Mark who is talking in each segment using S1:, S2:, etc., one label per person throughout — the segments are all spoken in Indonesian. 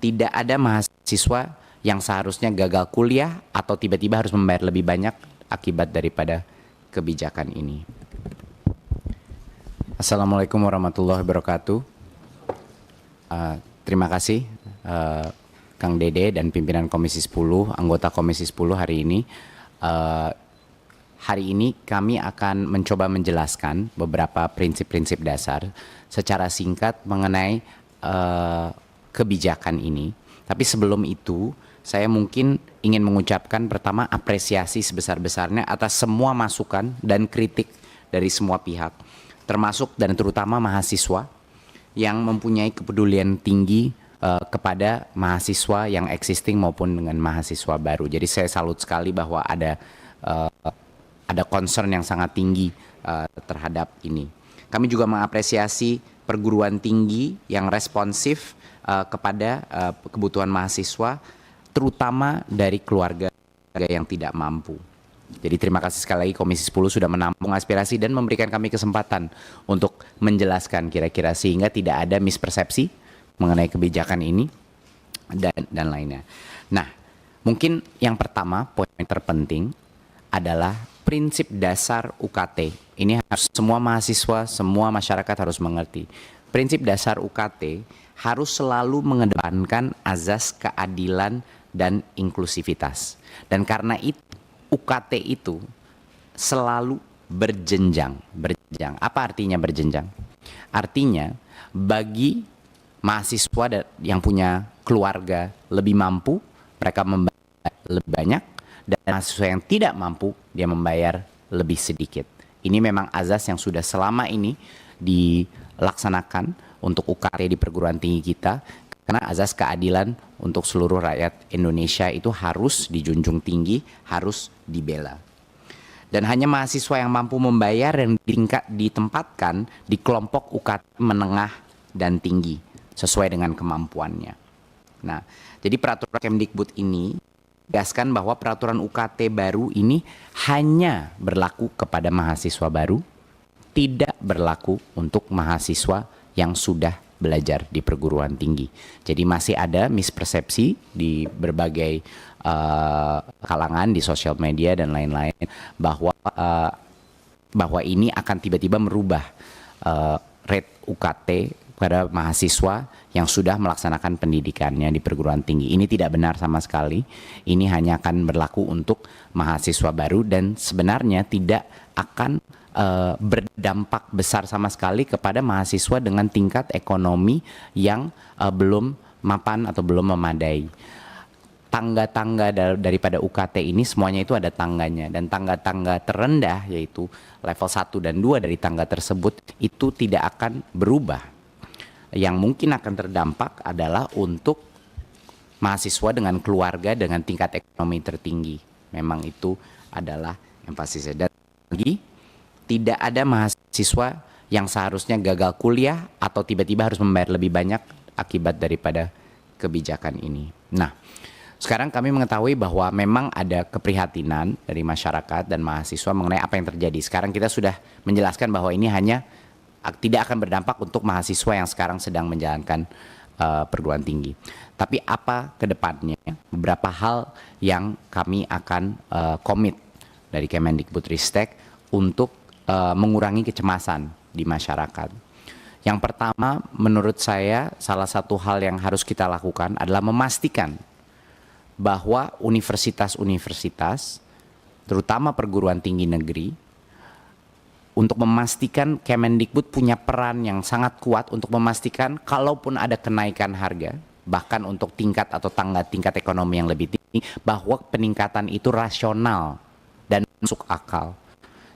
S1: tidak ada mahasiswa yang seharusnya gagal kuliah atau tiba-tiba harus membayar lebih banyak akibat daripada kebijakan ini. Assalamualaikum warahmatullahi wabarakatuh. Terima kasih Kang Dede dan pimpinan Komisi 10, anggota Komisi 10 hari ini. Hari ini kami akan mencoba menjelaskan beberapa prinsip-prinsip dasar secara singkat mengenai kebijakan ini. Tapi sebelum itu, saya mungkin ingin mengucapkan pertama apresiasi sebesar-besarnya atas semua masukan dan kritik dari semua pihak, termasuk dan terutama mahasiswa yang mempunyai kepedulian tinggi kepada mahasiswa yang existing maupun dengan mahasiswa baru. Jadi saya salut sekali bahwa ada concern yang sangat tinggi terhadap ini. Kami juga mengapresiasi perguruan tinggi yang responsif kepada kebutuhan mahasiswa, terutama dari keluarga yang tidak mampu. Jadi terima kasih sekali lagi Komisi 10 sudah menampung aspirasi dan memberikan kami kesempatan untuk menjelaskan kira-kira sehingga tidak ada mispersepsi mengenai kebijakan ini dan lainnya. Nah, mungkin yang pertama poin terpenting adalah prinsip dasar UKT. Ini harus semua mahasiswa, semua masyarakat harus mengerti. Prinsip dasar UKT harus selalu mengedepankan azas keadilan dan inklusivitas. Dan karena itu UKT itu selalu berjenjang. Apa artinya berjenjang? Artinya bagi mahasiswa yang punya keluarga lebih mampu, mereka membayar lebih banyak, dan mahasiswa yang tidak mampu, dia membayar lebih sedikit. Ini memang azas yang sudah selama ini dilaksanakan untuk UKT di perguruan tinggi kita, karena azas keadilan untuk seluruh rakyat Indonesia itu harus dijunjung tinggi, harus dibela. Dan hanya mahasiswa yang mampu membayar yang ditempatkan di kelompok UKT menengah dan tinggi sesuai dengan kemampuannya. Nah, jadi peraturan Kemdikbud ini menegaskan bahwa peraturan UKT baru ini hanya berlaku kepada mahasiswa baru, tidak berlaku untuk mahasiswa yang sudah belajar di perguruan tinggi. Jadi masih ada mispersepsi di berbagai kalangan di sosial media dan lain-lain bahwa ini akan tiba-tiba merubah rate UKT pada mahasiswa yang sudah melaksanakan pendidikannya di perguruan tinggi. Ini tidak benar sama sekali. Ini hanya akan berlaku untuk mahasiswa baru dan sebenarnya tidak akan berdampak besar sama sekali kepada mahasiswa dengan tingkat ekonomi yang belum mapan atau belum memadai. Tangga-tangga daripada UKT ini semuanya itu ada tangganya, dan tangga-tangga terendah yaitu level 1 dan 2 dari tangga tersebut itu tidak akan berubah. Yang mungkin akan terdampak adalah untuk mahasiswa dengan keluarga dengan tingkat ekonomi tertinggi. Memang itu adalah yang pasti saya. Dan lagi tidak ada mahasiswa yang seharusnya gagal kuliah atau tiba-tiba harus membayar lebih banyak akibat daripada kebijakan ini. Nah, sekarang kami mengetahui bahwa memang ada keprihatinan dari masyarakat dan mahasiswa mengenai apa yang terjadi. Sekarang kita sudah menjelaskan bahwa ini hanya tidak akan berdampak untuk mahasiswa yang sekarang sedang menjalankan perguruan tinggi. Tapi apa ke depannya? Beberapa hal yang kami akan komit dari Kemendikbudristek untuk mengurangi kecemasan di masyarakat. Yang pertama, menurut saya salah satu hal yang harus kita lakukan adalah memastikan bahwa universitas-universitas, terutama perguruan tinggi negeri, untuk memastikan Kemendikbud punya peran yang sangat kuat untuk memastikan kalaupun ada kenaikan harga, bahkan untuk tingkat atau tingkat ekonomi yang lebih tinggi, bahwa peningkatan itu rasional dan masuk akal.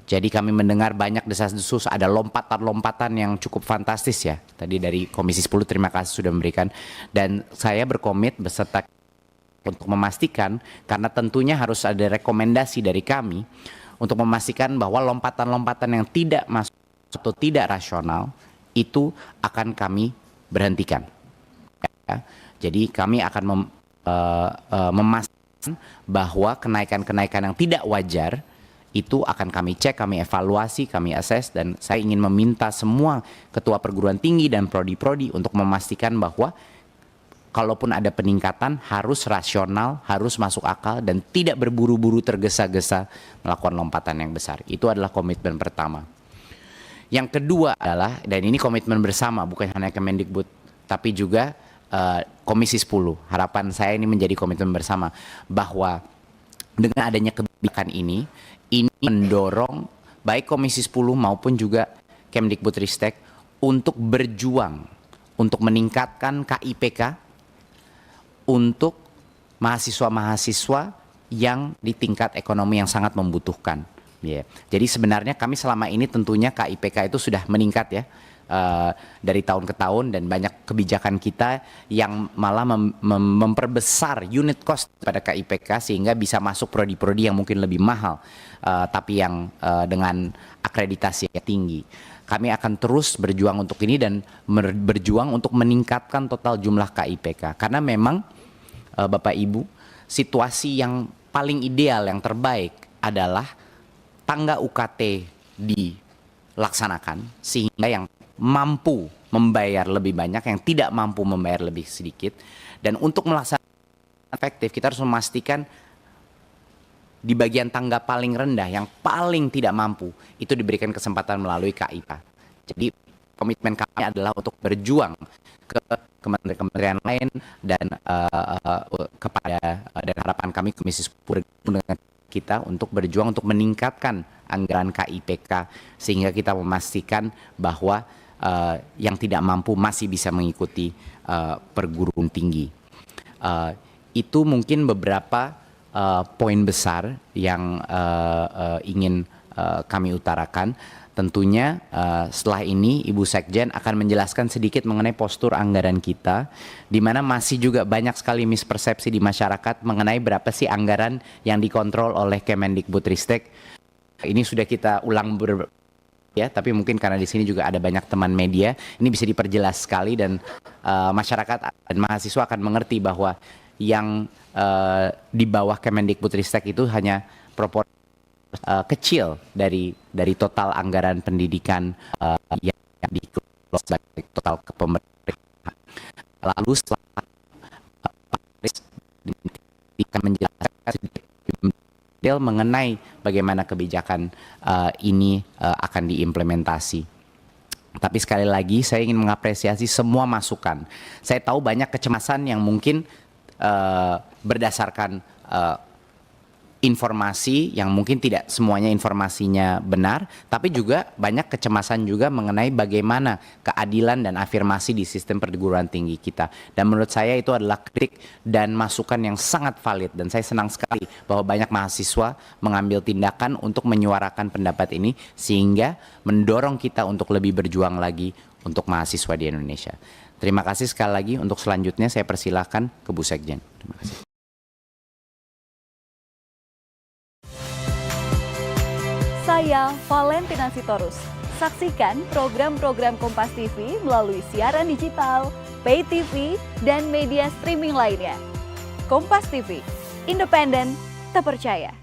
S1: Jadi kami mendengar banyak desas-desus, ada lompatan-lompatan yang cukup fantastis ya. Tadi dari Komisi 10 terima kasih sudah memberikan. Dan saya berkomit beserta untuk memastikan, karena tentunya harus ada rekomendasi dari kami, untuk memastikan bahwa lompatan-lompatan yang tidak masuk atau tidak rasional, itu akan kami berhentikan. Ya. Jadi kami akan memastikan bahwa kenaikan-kenaikan yang tidak wajar, itu akan kami cek, kami evaluasi, kami assess, dan saya ingin meminta semua ketua perguruan tinggi dan prodi-prodi untuk memastikan bahwa kalaupun ada peningkatan harus rasional, harus masuk akal dan tidak berburu-buru tergesa-gesa melakukan lompatan yang besar. Itu adalah komitmen pertama. Yang kedua adalah, dan ini komitmen bersama bukan hanya Kemendikbud tapi juga Komisi 10. Harapan saya ini menjadi komitmen bersama bahwa dengan adanya kebijakan ini mendorong baik Komisi 10 maupun juga Kemdikbudristek untuk berjuang untuk meningkatkan KIPK untuk mahasiswa-mahasiswa yang di tingkat ekonomi yang sangat membutuhkan. Jadi sebenarnya kami selama ini tentunya KIPK itu sudah meningkat ya dari tahun ke tahun, dan banyak kebijakan kita yang malah memperbesar unit cost pada KIPK sehingga bisa masuk prodi-prodi yang mungkin lebih mahal tapi yang dengan akreditasi yang tinggi. Kami akan terus berjuang untuk ini dan berjuang untuk meningkatkan total jumlah KIPK. Karena memang Bapak Ibu, situasi yang paling ideal, yang terbaik adalah tangga UKT dilaksanakan sehingga yang mampu membayar lebih banyak, yang tidak mampu membayar lebih sedikit. Dan untuk melaksanakan efektif, kita harus memastikan di bagian tangga paling rendah yang paling tidak mampu itu diberikan kesempatan melalui KIK. Jadi komitmen kami adalah untuk berjuang ke kementerian lain dan kepada dan harapan kami Komisi 10 dengan kita untuk berjuang untuk meningkatkan anggaran KIPK sehingga kita memastikan bahwa yang tidak mampu masih bisa mengikuti perguruan tinggi. Itu mungkin beberapa poin besar yang ingin kami utarakan. Tentunya setelah ini Ibu Sekjen akan menjelaskan sedikit mengenai postur anggaran kita, di mana masih juga banyak sekali mispersepsi di masyarakat mengenai berapa sih anggaran yang dikontrol oleh Kemendikbudristek. Ini sudah kita ulang ya, tapi mungkin karena di sini juga ada banyak teman media, ini bisa diperjelas sekali dan masyarakat dan mahasiswa akan mengerti bahwa yang di bawah Kemendikbudristek itu hanya proporsi kecil dari total anggaran pendidikan yang dikelola sebagai total kepemerintahan. Lalu setelah akan menjelaskan detail mengenai bagaimana kebijakan ini akan diimplementasi. Tapi sekali lagi saya ingin mengapresiasi semua masukan. Saya tahu banyak kecemasan yang mungkin berdasarkan informasi yang mungkin tidak semuanya informasinya benar, tapi juga banyak kecemasan juga mengenai bagaimana keadilan dan afirmasi di sistem perguruan tinggi kita. Dan menurut saya itu adalah kritik dan masukan yang sangat valid, dan saya senang sekali bahwa banyak mahasiswa mengambil tindakan untuk menyuarakan pendapat ini sehingga mendorong kita untuk lebih berjuang lagi untuk mahasiswa di Indonesia. Terima kasih sekali lagi. Untuk selanjutnya saya persilahkan ke Bu Sekjen. Terima kasih.
S2: Saya Valentina Sitorus. Saksikan program-program Kompas TV melalui siaran digital, pay TV, dan media streaming lainnya. Kompas TV, independen, terpercaya.